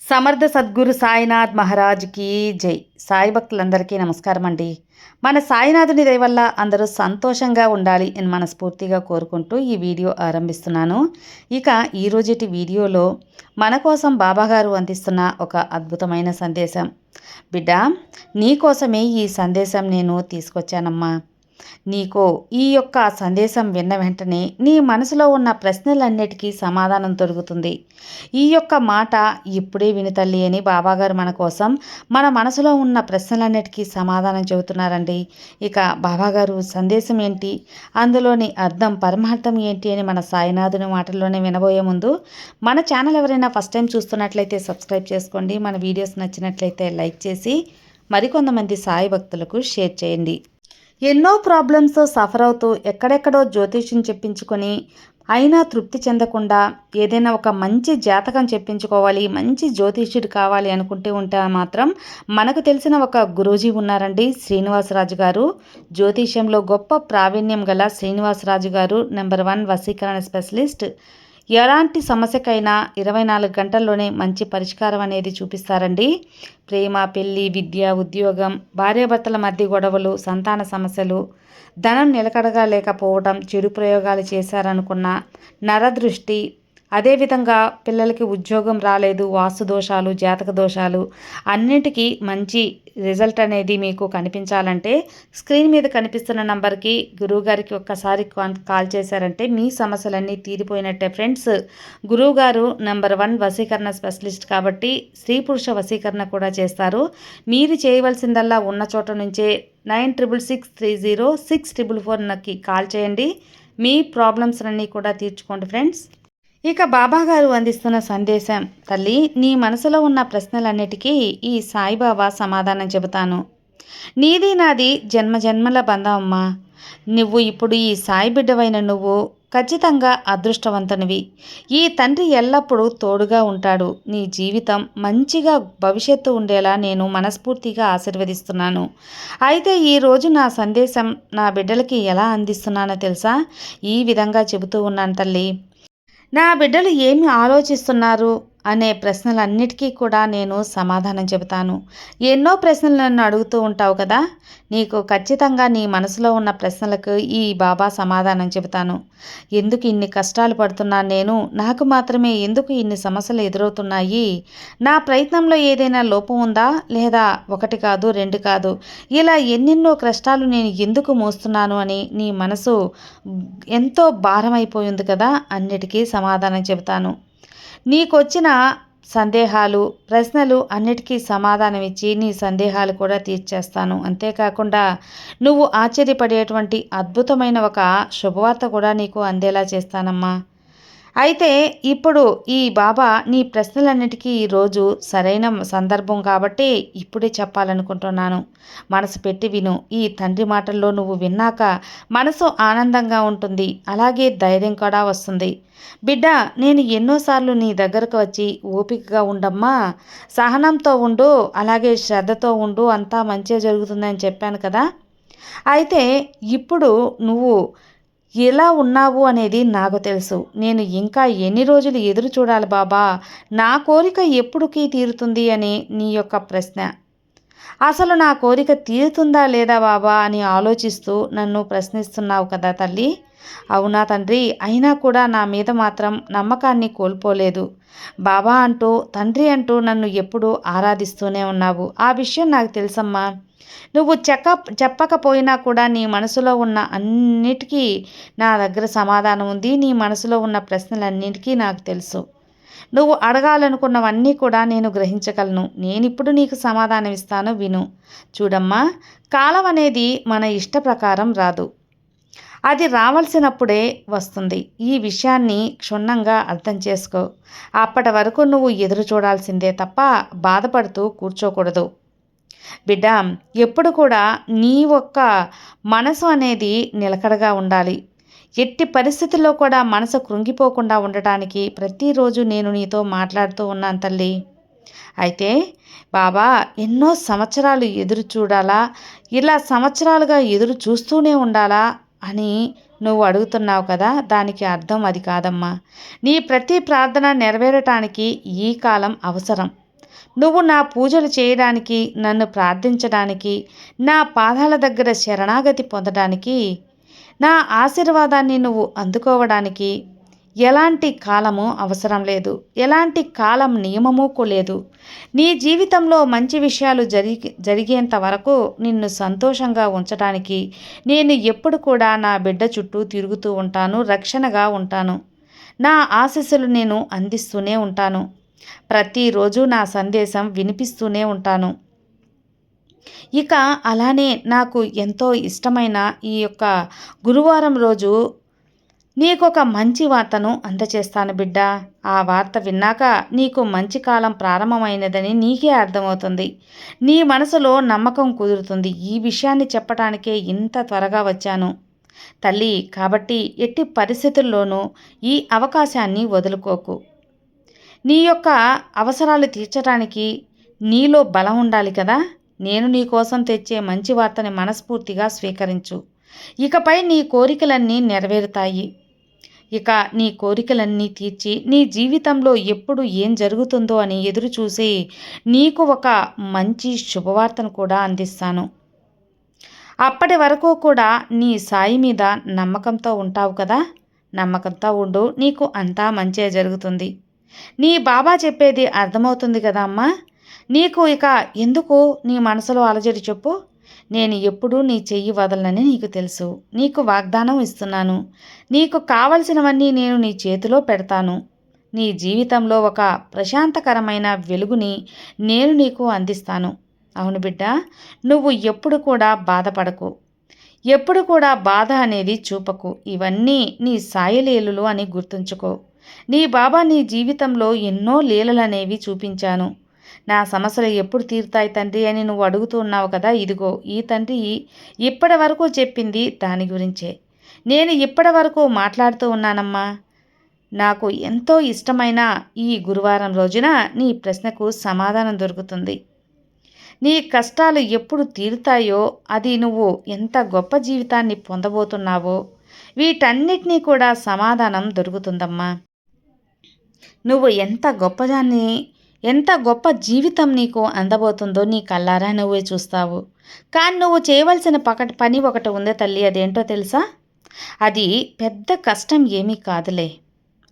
సమర్థ సద్గురు సాయినాథ్ మహారాజ్కి జై. సాయి భక్తులందరికీ నమస్కారం అండి. మన సాయినాథుని దయ వల్ల అందరూ సంతోషంగా ఉండాలి అని మనస్ఫూర్తిగా కోరుకుంటూ ఈ వీడియో ఆరంభిస్తున్నాను. ఇక ఈరోజుటి వీడియోలో మన కోసం బాబాగారు అందిస్తున్న ఒక అద్భుతమైన సందేశం. బిడ్డ, నీకోసమే ఈ సందేశం నేను తీసుకొచ్చానమ్మా. నీకు ఈ యొక్క సందేశం విన్న వెంటనే నీ మనసులో ఉన్న ప్రశ్నలన్నిటికీ సమాధానం దొరుకుతుంది. ఈ యొక్క మాట ఇప్పుడే విని తల్లి అని బాబాగారు మన కోసం మన మనసులో ఉన్న ప్రశ్నలన్నిటికీ సమాధానం చెబుతున్నారండి. ఇక బాబాగారు సందేశం ఏంటి, అందులోని అర్థం పరమార్థం ఏంటి అని మన సాయినాథుని మాటల్లోనే వినబోయే ముందు మన ఛానల్ ఎవరైనా ఫస్ట్ టైం చూస్తున్నట్లయితే సబ్స్క్రైబ్ చేసుకోండి. మన వీడియోస్ నచ్చినట్లయితే లైక్ చేసి మరికొంతమంది సాయి భక్తులకు షేర్ చేయండి. ఎన్నో ప్రాబ్లమ్స్తో సఫర్ అవుతూ ఎక్కడెక్కడో జ్యోతిష్యం చెప్పించుకొని అయినా తృప్తి చెందకుండా ఏదైనా ఒక మంచి జాతకం చెప్పించుకోవాలి, మంచి జ్యోతిష్యుడు కావాలి అనుకుంటే ఉంటే మాత్రం మనకు తెలిసిన ఒక గురూజీ ఉన్నారండి, శ్రీనివాసరాజు గారు. జ్యోతిష్యంలో గొప్ప ప్రావీణ్యం గల శ్రీనివాసరాజు గారు నెంబర్ 1 వశీకరణ స్పెషలిస్ట్. ఎలాంటి సమస్యకైనా 24 గంటల్లోనే మంచి పరిష్కారం అనేది చూపిస్తారండి. ప్రేమ, పెళ్ళి, విద్య, ఉద్యోగం, భార్యాభర్తల మధ్య గొడవలు, సంతాన సమస్యలు, ధనం నిలకడగా లేకపోవడం, చెడు ప్రయోగాలు చేశారనుకున్న నరదృష్టి, అదేవిధంగా పిల్లలకి ఉద్యోగం రాలేదు, వాస్తు దోషాలు, జాతక దోషాలు, అన్నిటికీ మంచి రిజల్ట్ అనేది మీకు కనిపించాలంటే స్క్రీన్ మీద కనిపిస్తున్న నంబర్కి గురువుగారికి ఒక్కసారి కాల్ చేశారంటే మీ సమస్యలన్నీ తీరిపోయినట్టే ఫ్రెండ్స్. గురువుగారు నెంబర్ 1 వశీకరణ స్పెషలిస్ట్ కాబట్టి స్త్రీ పురుష వశీకరణ కూడా చేస్తారు. మీరు చేయవలసిందల్లా ఉన్న చోట నుంచే 9666306444కి కాల్ చేయండి. మీ ప్రాబ్లమ్స్ అన్నీ కూడా తీర్చుకోండి ఫ్రెండ్స్. ఇక బాబాగారు అందిస్తున్న సందేశం. తల్లి, నీ మనసులో ఉన్న ప్రశ్నలన్నిటికీ ఈ సాయిబాబా సమాధానం చెబుతాను. నీది నాది జన్మజన్మల బంధం అమ్మా. నువ్వు ఇప్పుడు ఈ సాయి బిడ్డవైన నువ్వు ఖచ్చితంగా అదృష్టవంతునివి. ఈ తండ్రి ఎల్లప్పుడూ తోడుగా ఉంటాడు. నీ జీవితం మంచిగా భవిష్యత్తు ఉండేలా నేను మనస్ఫూర్తిగా ఆశీర్వదిస్తున్నాను. అయితే ఈరోజు నా సందేశం నా బిడ్డలకి ఎలా అందిస్తున్నానో తెలుసా? ఈ విధంగా చెబుతూ ఉన్నాను తల్లి. నా బిడ్డలు ఏమి ఆలోచిస్తున్నారు అనే ప్రశ్నలన్నిటికీ కూడా నేను సమాధానం చెబుతాను. ఎన్నో ప్రశ్నలు నన్ను అడుగుతూ ఉంటావు కదా, నీకు ఖచ్చితంగా నీ మనసులో ఉన్న ప్రశ్నలకు ఈ బాబా సమాధానం చెబుతాను. ఎందుకు ఇన్ని కష్టాలు పడుతున్నాను నేను, నాకు మాత్రమే ఎందుకు ఇన్ని సమస్యలు ఎదురవుతున్నాయి, నా ప్రయత్నంలో ఏదైనా లోపం ఉందా, లేదా 1 కాదు 2 కాదు, ఇలా ఎన్నెన్నో కష్టాలు నేను ఎందుకు మోస్తున్నాను అని నీ మనసు ఎంతో భారమైపోయింది కదా, అన్నిటికీ సమాధానం చెబుతాను. నీకొచ్చిన సందేహాలు, ప్రశ్నలు అన్నిటికీ సమాధానం ఇచ్చి నీ సందేహాలు కూడా తీర్చేస్తాను. అంతేకాకుండా నువ్వు ఆశ్చర్యపడేటువంటి అద్భుతమైన ఒక శుభవార్త కూడా నీకు అందేలా చేస్తానమ్మా. అయితే ఇప్పుడు ఈ బాబా నీ ప్రశ్నలన్నిటికీ ఈరోజు సరైన సందర్భం కాబట్టి ఇప్పుడే చెప్పాలనుకుంటున్నాను. మనసు పెట్టి విను. ఈ తండ్రి మాటల్లో నువ్వు విన్నాక మనసు ఆనందంగా ఉంటుంది, అలాగే ధైర్యం కూడా వస్తుంది. బిడ్డ, నేను ఎన్నోసార్లు నీ దగ్గరకు వచ్చి ఓపికగా ఉండమ్మా, సహనంతో ఉండు, అలాగే శ్రద్ధతో ఉండు, అంతా మంచిగా జరుగుతుందని చెప్పాను కదా. అయితే ఇప్పుడు నువ్వు ఎలా ఉన్నావు అనేది నాకు తెలుసు. నేను ఇంకా ఎన్ని రోజులు ఎదురు చూడాలి బాబా, నా కోరిక ఎప్పుడుకి తీరుతుంది అని నీ యొక్క ప్రశ్న. అసలు నా కోరిక తీరుతుందా లేదా బాబా అని ఆలోచిస్తూ నన్ను ప్రశ్నిస్తున్నావు కదా తల్లి. అవునా తండ్రి, అయినా కూడా నా మీద మాత్రం నమ్మకాన్ని కోల్పోలేదు. బాబా అంటూ, తండ్రి అంటూ నన్ను ఎప్పుడూ ఆరాధిస్తూనే ఉన్నావు. ఆ విషయం నాకు తెలుసమ్మా. నువ్వు చెప్పకపోయినా కూడా నీ మనసులో ఉన్న అన్నిటికీ నా దగ్గర సమాధానం ఉంది. నీ మనసులో ఉన్న ప్రశ్నలన్నిటికీ నాకు తెలుసు. నువ్వు అడగాలనుకున్నవన్నీ కూడా నేను గ్రహించగలను. నేనిప్పుడు నీకు సమాధానం ఇస్తాను, విను. చూడమ్మా, కాలం అనేది మన ఇష్ట ప్రకారం రాదు, అది రావాల్సినప్పుడే వస్తుంది. ఈ విషయాన్ని క్షుణ్ణంగా అర్థం చేసుకో. అప్పటి వరకు నువ్వు ఎదురు చూడాల్సిందే తప్ప బాధపడుతూ కూర్చోకూడదు. బిడ్డ, ఎప్పుడు కూడా నీ ఒక్క మనసు అనేది నిలకడగా ఉండాలి. ఎట్టి పరిస్థితుల్లో కూడా మనసు కృంగిపోకుండా ఉండటానికి ప్రతిరోజు నేను నీతో మాట్లాడుతూ ఉన్నాను తల్లి. అయితే బాబా, ఎన్నో సంవత్సరాలు ఎదురు చూడాలా, ఇలా సంవత్సరాలుగా ఎదురు చూస్తూనే ఉండాలా అని నువ్వు అడుగుతున్నావు కదా, దానికి అర్థం అది కాదమ్మా. నీ ప్రతి ప్రార్థన నెరవేరటానికి ఈ కాలం అవసరం. నువ్వు నా పూజలు చేయడానికి, నన్ను ప్రార్థించడానికి, నా పాదాల దగ్గర శరణాగతి పొందడానికి, నా ఆశీర్వాదాన్ని నువ్వు అందుకోవడానికి ఎలాంటి కాలము అవసరం లేదు. ఎలాంటి కాలం నియమము లేదు. నీ జీవితంలో మంచి విషయాలు జరిగేంత వరకు నిన్ను సంతోషంగా ఉంచడానికి నేను ఎప్పుడు కూడా నా బిడ్డ చుట్టూ తిరుగుతూ ఉంటాను, రక్షణగా ఉంటాను. నా ఆశీస్సులు నేను అందిస్తూనే ఉంటాను. ప్రతిరోజు నా సందేశం వినిపిస్తూనే ఉంటాను. ఇక అలానే నాకు ఎంతో ఇష్టమైన ఈ యొక్క గురువారం రోజు నీకొక మంచి వార్తను అందచేస్తాను బిడ్డ. ఆ వార్త విన్నాక నీకు మంచి కాలం ప్రారంభమైనదని నీకే అర్థమవుతుంది. నీ మనసులో నమ్మకం కుదురుతుంది. ఈ విషయాన్ని చెప్పటానికే ఇంత త్వరగా వచ్చాను తల్లి. కాబట్టి ఎట్టి పరిస్థితుల్లోనూ ఈ అవకాశాన్ని వదులుకోకు. నీ యొక్క అవసరాలు తీర్చడానికి నీలో బలం ఉండాలి కదా. నేను నీ కోసం తెచ్చే మంచి వార్తని మనస్ఫూర్తిగా స్వీకరించు. ఇకపై నీ కోరికలన్నీ నెరవేరుతాయి. ఇక నీ కోరికలన్నీ తీర్చి నీ జీవితంలో ఎప్పుడు ఏం జరుగుతుందో అని ఎదురు చూసి నీకు ఒక మంచి శుభవార్తను కూడా అందిస్తాను. అప్పటి వరకు కూడా నీ సాయి మీద నమ్మకంతో ఉంటావు కదా. నమ్మకంతో ఉండు, నీకు అంతా మంచే జరుగుతుంది. నీ బాబా చెప్పేది అర్థమవుతుంది కదా అమ్మా. నీకు ఇక ఎందుకు నీ మనసులో అలజడి చెప్పు. నేను ఎప్పుడూ నీ చెయ్యి వదలనని నీకు తెలుసు. నీకు వాగ్దానం ఇస్తున్నాను. నీకు కావలసినవన్నీ నేను నీ చేతిలో పెడతాను. నీ జీవితంలో ఒక ప్రశాంతకరమైన వెలుగుని నేను నీకు అందిస్తాను. అవును బిడ్డ, నువ్వు ఎప్పుడు కూడా బాధపడకు. ఎప్పుడు కూడా బాధ అనేది చూపకు. ఇవన్నీ నీ సాయి లీలలు అని గుర్తుంచుకో. నీ బాబా నీ జీవితంలో ఎన్నో లీలలనేవి చూపించాను. నా సమస్యలు ఎప్పుడు తీరుతాయి తండ్రి అని నువ్వు అడుగుతూ ఉన్నావు కదా. ఇదిగో ఈ తండ్రి ఇప్పటి వరకు చెప్పింది దాని గురించే. నేను ఇప్పటి వరకు మాట్లాడుతూ ఉన్నానమ్మా. నాకు ఎంతో ఇష్టమైన ఈ గురువారం రోజున నీ ప్రశ్నకు సమాధానం దొరుకుతుంది. నీ కష్టాలు ఎప్పుడు తీరుతాయో, అది నువ్వు ఎంత గొప్ప జీవితాన్ని పొందబోతున్నావో వీటన్నిటినీ కూడా సమాధానం దొరుకుతుందమ్మా. నువ్వు ఎంత గొప్ప జీవితం నీకు అందబోతుందో నీ కళ్ళారా నువ్వే చూస్తావు. కానీ నువ్వు చేయవలసిన పని ఒకటి ఉంది తల్లి. అదేంటో తెలుసా? అది పెద్ద కష్టం ఏమీ కాదులే.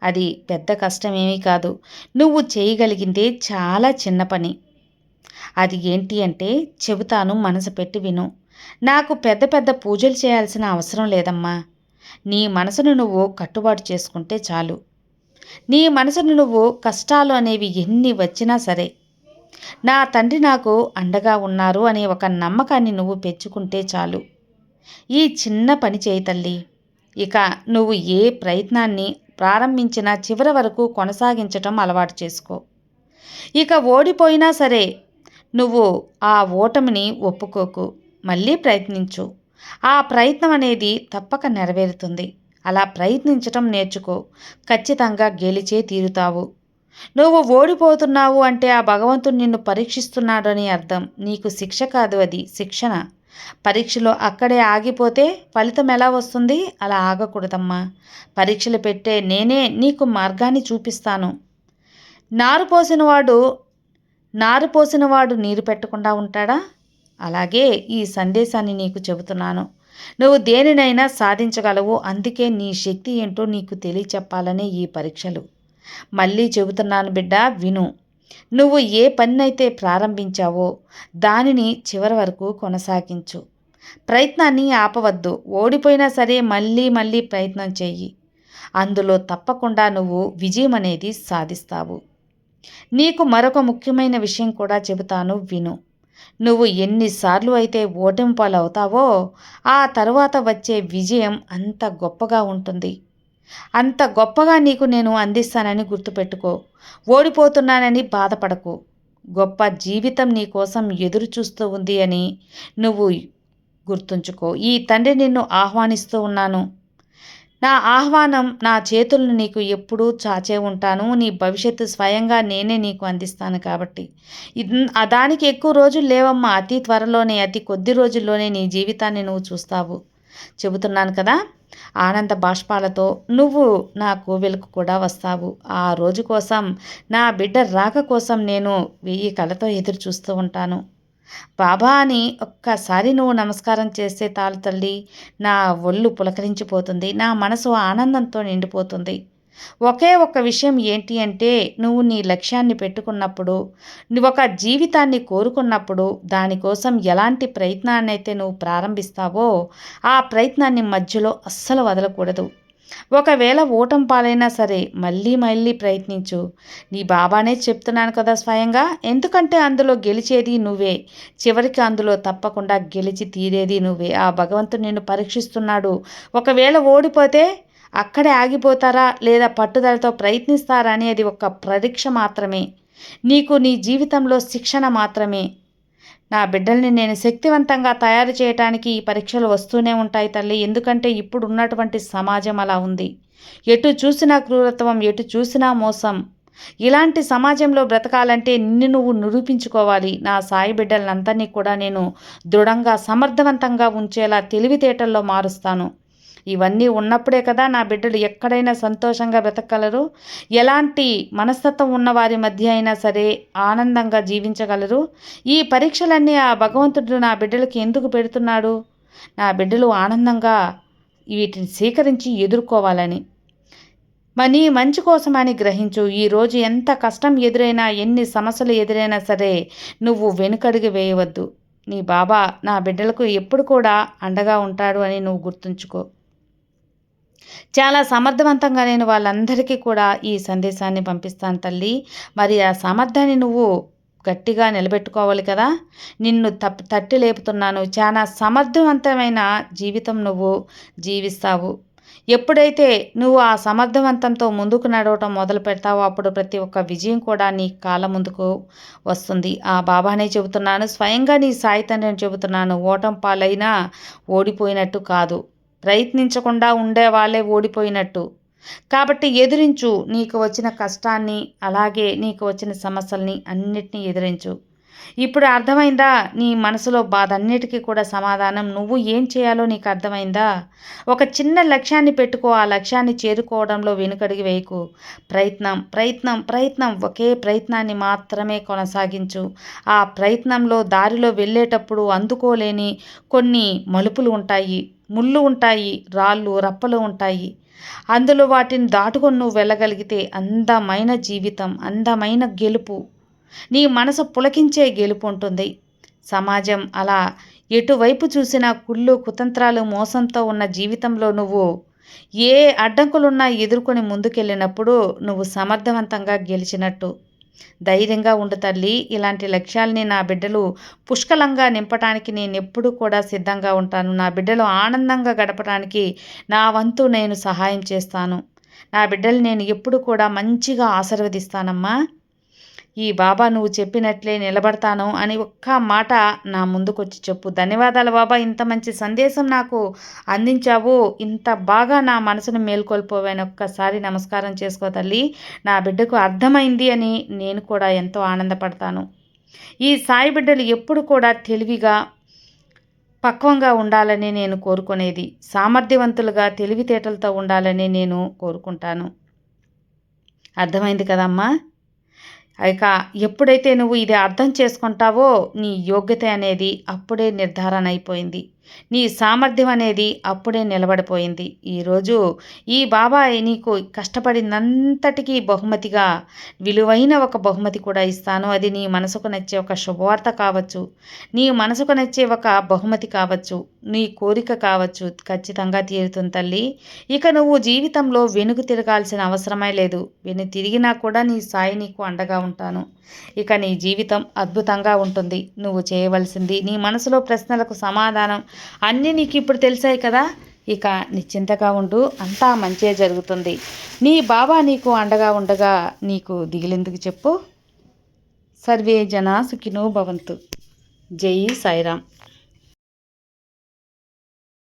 అది పెద్ద కష్టం ఏమీ కాదు. నువ్వు చేయగలిగిందే చాలా చిన్న పని. అది ఏంటి అంటే చెబుతాను, మనసు పెట్టి విను. నాకు పెద్ద పెద్ద పూజలు చేయాల్సిన అవసరం లేదమ్మా. నీ మనసును నువ్వు కట్టుబాటు చేసుకుంటే చాలు. నీ మనసును నువ్వు కష్టాలు అనేవి ఎన్ని వచ్చినా సరే నా తండ్రి నాకు అండగా ఉన్నారు అనే ఒక నమ్మకాన్ని నువ్వు పెంచుకుంటే చాలు. ఈ చిన్న పని చేయి తల్లి. ఇక నువ్వు ఏ ప్రయత్నాన్ని ప్రారంభించినా చివరి వరకు కొనసాగించటం అలవాటు చేసుకో. ఇక ఓడిపోయినా సరే నువ్వు ఆ ఓటమిని ఒప్పుకోకు. మళ్ళీ ప్రయత్నించు. ఆ ప్రయత్నం అనేది తప్పక నెరవేరుతుంది. అలా ప్రయత్నించటం నేర్చుకో. ఖచ్చితంగా గెలిచే తీరుతావు. నువ్వు ఓడిపోతున్నావు అంటే ఆ భగవంతుడు నిన్ను పరీక్షిస్తున్నాడని అర్థం. నీకు శిక్ష కాదు, అది శిక్షణ. పరీక్షలో అక్కడే ఆగిపోతే ఫలితం ఎలా వస్తుంది? అలా ఆగకూడదమ్మా. పరీక్షలు పెట్టే నేనే నీకు మార్గాన్ని చూపిస్తాను. నారు పోసినవాడు నీరు పెట్టకుండా ఉంటాడా? అలాగే ఈ సందేశాన్ని నీకు చెబుతున్నాను. నువ్వు దేనినైనా సాధించగలవు. అందుకే నీ శక్తి ఏంటో నీకు తెలియచెప్పాలనే ఈ పరీక్షలు. మళ్ళీ చెబుతున్నాను బిడ్డ, విను. నువ్వు ఏ పనినైతే ప్రారంభించావో దానిని చివరి వరకు కొనసాగించు. ప్రయత్నాన్ని ఆపవద్దు. ఓడిపోయినా సరే మళ్ళీ ప్రయత్నం చెయ్యి. అందులో తప్పకుండా నువ్వు విజయం అనేది సాధిస్తావు. నీకు మరొక ముఖ్యమైన విషయం కూడా చెబుతాను, విను. నువ్వు ఎన్నిసార్లు అయితే ఓటమి పాలవుతావో ఆ తరువాత వచ్చే విజయం అంత గొప్పగా ఉంటుంది. అంత గొప్పగా నీకు నేను అందిస్తానని గుర్తుపెట్టుకో. ఓడిపోతున్నానని బాధపడకు. గొప్ప జీవితం నీ కోసం ఎదురు చూస్తూ ఉంది అని నువ్వు గుర్తుంచుకో. ఈ తండ్రి నిన్ను ఆహ్వానిస్తూ ఉన్నాను. నా ఆహ్వానం, నా చేతులను నీకు ఎప్పుడూ చాచే ఉంటాను. నీ భవిష్యత్తు స్వయంగా నేనే నీకు అందిస్తాను. కాబట్టి దానికి ఎక్కువ రోజులు లేవమ్మా. అతి త్వరలోనే, అతి కొద్ది రోజుల్లోనే నీ జీవితాన్ని నువ్వు చూస్తావు. చెబుతున్నాను కదా, ఆనంద బాష్పాలతో నువ్వు నా కోవెలకు కూడా వస్తావు. ఆ రోజు కోసం, నా బిడ్డ రాక కోసం నేను 1000 కళ్ళతో ఎదురు చూస్తూ ఉంటాను. బాబా అని ఒక్కసారి నువ్వు నమస్కారం చేస్తే చాలు తల్లి, నా ఒళ్ళు పులకరించిపోతుంది, నా మనసు ఆనందంతో నిండిపోతుంది. ఒకే ఒక్క విషయం ఏంటి అంటే, నువ్వు నీ లక్ష్యాన్ని పెట్టుకున్నప్పుడు, నువ్వు ఒక జీవితాన్ని కోరుకున్నప్పుడు, దానికోసం ఎలాంటి ప్రయత్నాన్నైతే నువ్వు ప్రారంభిస్తావో ఆ ప్రయత్నాన్ని మధ్యలో అస్సలు వదలకూడదు. ఒకవేళ ఓటం పాలైనా సరే మళ్ళీ మళ్ళీ ప్రయత్నించు. నీ బాబానే చెప్తున్నాను కదా స్వయంగా, ఎందుకంటే అందులో గెలిచేది నువ్వే, చివరికి అందులో తప్పకుండా గెలిచి తీరేది నువ్వే. ఆ భగవంతుడు నిన్ను పరీక్షిస్తున్నాడు. ఒకవేళ ఓడిపోతే అక్కడే ఆగిపోతారా లేదా పట్టుదలతో ప్రయత్నిస్తారా అనేది ఒక పరీక్ష మాత్రమే, నీకు నీ జీవితంలో శిక్షణ మాత్రమే. నా బిడ్డల్ని నేను శక్తివంతంగా తయారు చేయటానికి ఈ పరీక్షలు వస్తూనే ఉంటాయి తల్లి. ఎందుకంటే ఇప్పుడు ఉన్నటువంటి సమాజం అలా ఉంది. ఎటు చూసినా క్రూరత్వం, ఎటు చూసినా మోసం. ఇలాంటి సమాజంలో బ్రతకాలంటే నిన్ను నువ్వు నిరూపించుకోవాలి. నా సాయి బిడ్డలందరినీ కూడా నేను దృఢంగా సమర్థవంతంగా ఉంచేలా తెలివితేటల్లో మారుస్తాను. ఇవన్నీ ఉన్నప్పుడే కదా నా బిడ్డలు ఎక్కడైనా సంతోషంగా బ్రతకగలరు. ఎలాంటి మనస్తత్వం ఉన్న వారి మధ్య అయినా సరే ఆనందంగా జీవించగలరు. ఈ పరీక్షలన్నీ ఆ భగవంతుడు నా బిడ్డలకి ఎందుకు పెడుతున్నాడు? నా బిడ్డలు ఆనందంగా వీటిని స్వీకరించి ఎదుర్కోవాలని. నీ మంచి కోసమని గ్రహించు. ఈరోజు ఎంత కష్టం ఎదురైనా, ఎన్ని సమస్యలు ఎదురైనా సరే నువ్వు వెనుకడుగు వేయవద్దు. నీ బాబా నా బిడ్డలకు ఎప్పుడు కూడా అండగా ఉంటాడు అని నువ్వు గుర్తుంచుకో. చాలా సమర్థవంతంగా నేను వాళ్ళందరికీ కూడా ఈ సందేశాన్ని పంపిస్తాను తల్లి. మరి ఆ సామర్థ్యాన్ని నువ్వు గట్టిగా నిలబెట్టుకోవాలి కదా. నిన్ను తట్టి లేపుతున్నాను. చాలా సమర్థవంతమైన జీవితం నువ్వు జీవిస్తావు. ఎప్పుడైతే నువ్వు ఆ సమర్థవంతంతో ముందుకు నడవటం మొదలు పెడతావో అప్పుడు ప్రతి ఒక్క విజయం కూడా నీ కాళ్ళ ముందుకు వస్తుంది. ఆ బాబానే చెబుతున్నాను, స్వయంగా నీ సాయి తండ్రిని చెబుతున్నాను. ఓటం పాలైనా ఓడిపోయినట్టు కాదు, ప్రయత్నించకుండా ఉండే వాళ్ళే ఓడిపోయినట్టు. కాబట్టి ఎదిరించు. నీకు వచ్చిన కష్టాన్ని, అలాగే నీకు వచ్చిన సమస్యల్ని అన్నిటినీ ఎదిరించు. ఇప్పుడు అర్థమైందా? నీ మనసులో బాధ అన్నిటికీ కూడా సమాధానం నువ్వు ఏం చేయాలో నీకు అర్థమైందా? ఒక చిన్న లక్ష్యాన్ని పెట్టుకో. ఆ లక్ష్యాన్ని చేరుకోవడంలో వెనుకడుగు వేయకు. ప్రయత్నం ప్రయత్నం ప్రయత్నం, ఒకే ప్రయత్నాన్ని మాత్రమే కొనసాగించు. ఆ ప్రయత్నంలో దారిలో వెళ్ళేటప్పుడు అందుకోలేని కొన్ని మలుపులు ఉంటాయి, ముళ్ళు ఉంటాయి, రాళ్ళు రప్పలు ఉంటాయి. అందులో వాటిని దాటుకొని నువ్వు వెళ్ళగలిగితే అందమైన జీవితం, అందమైన గెలుపు, నీ మనసు పులకించే గెలుపు ఉంటుంది. సమాజం అలా ఎటువైపు చూసినా కుళ్ళు, కుతంత్రాలు, మోసంతో ఉన్న జీవితంలో నువ్వు ఏ అడ్డంకులున్నా ఎదుర్కొని ముందుకెళ్ళినప్పుడు నువ్వు సమర్థవంతంగా గెలిచినట్టు. ధైర్యంగా ఉండు తల్లి. ఇలాంటి లక్ష్యాల్ని నా బిడ్డలు పుష్కలంగా నింపటానికి నేను ఎప్పుడూ కూడా సిద్ధంగా ఉంటాను. నా బిడ్డలు ఆనందంగా గడపడానికి నా వంతు నేను సహాయం చేస్తాను. నా బిడ్డలు నేను ఎప్పుడు కూడా మంచిగా ఆశీర్వదిస్తానమ్మా. ఈ బాబా నువ్వు చెప్పినట్లే నిలబడతాను అని ఒక్క మాట నా ముందుకొచ్చి చెప్పు. ధన్యవాదాలు బాబా, ఇంత మంచి సందేశం నాకు అందించావు, ఇంత బాగా నా మనసును మేల్కొల్పోవని ఒక్కసారి నమస్కారం చేసుకో తల్లి. నా బిడ్డకు అర్థమైంది అని నేను కూడా ఎంతో ఆనందపడతాను. ఈ సాయి బిడ్డలు ఎప్పుడు కూడా తెలివిగా, పక్వంగా ఉండాలని నేను కోరుకునేది. సామర్థ్యవంతులుగా, తెలివితేటలతో ఉండాలని నేను కోరుకుంటాను. అర్థమైంది కదమ్మా? ఇక ఎప్పుడైతే నువ్వు ఇది అర్థం చేసుకుంటావో నీ యోగ్యత అనేది అప్పుడే నిర్ధారణ అయిపోయింది. నీ సామర్థ్యం అనేది అప్పుడే నిలబడిపోయింది. ఈరోజు ఈ బాబాయ్ నీకు కష్టపడినంతటికీ బహుమతిగా విలువైన ఒక బహుమతి కూడా ఇస్తాను. అది నీ మనసుకు నచ్చే ఒక శుభవార్త కావచ్చు, నీ మనసుకు నచ్చే ఒక బహుమతి కావచ్చు, నీ కోరిక కావచ్చు. ఖచ్చితంగా తీరుతుంది తల్లి. ఇక నువ్వు జీవితంలో వెనుక తిరగాల్సిన అవసరమే లేదు. వెను తిరిగినా కూడా నీ సాయి నీకు అండగా ఉంటాను. ఇక నీ జీవితం అద్భుతంగా ఉంటుంది. నువ్వు చేయవలసింది, నీ మనసులో ప్రశ్నలకు సమాధానం అన్నీ నీకు ఇప్పుడు తెలిసాయి కదా. ఇక నిశ్చింతగా ఉండు, అంతా మంచే జరుగుతుంది. నీ బాబా నీకు అండగా ఉండగా నీకు దిగిలెందుకు చెప్పు. సర్వే జనా సుఖినో భవంతు. జై సాయిరామ్.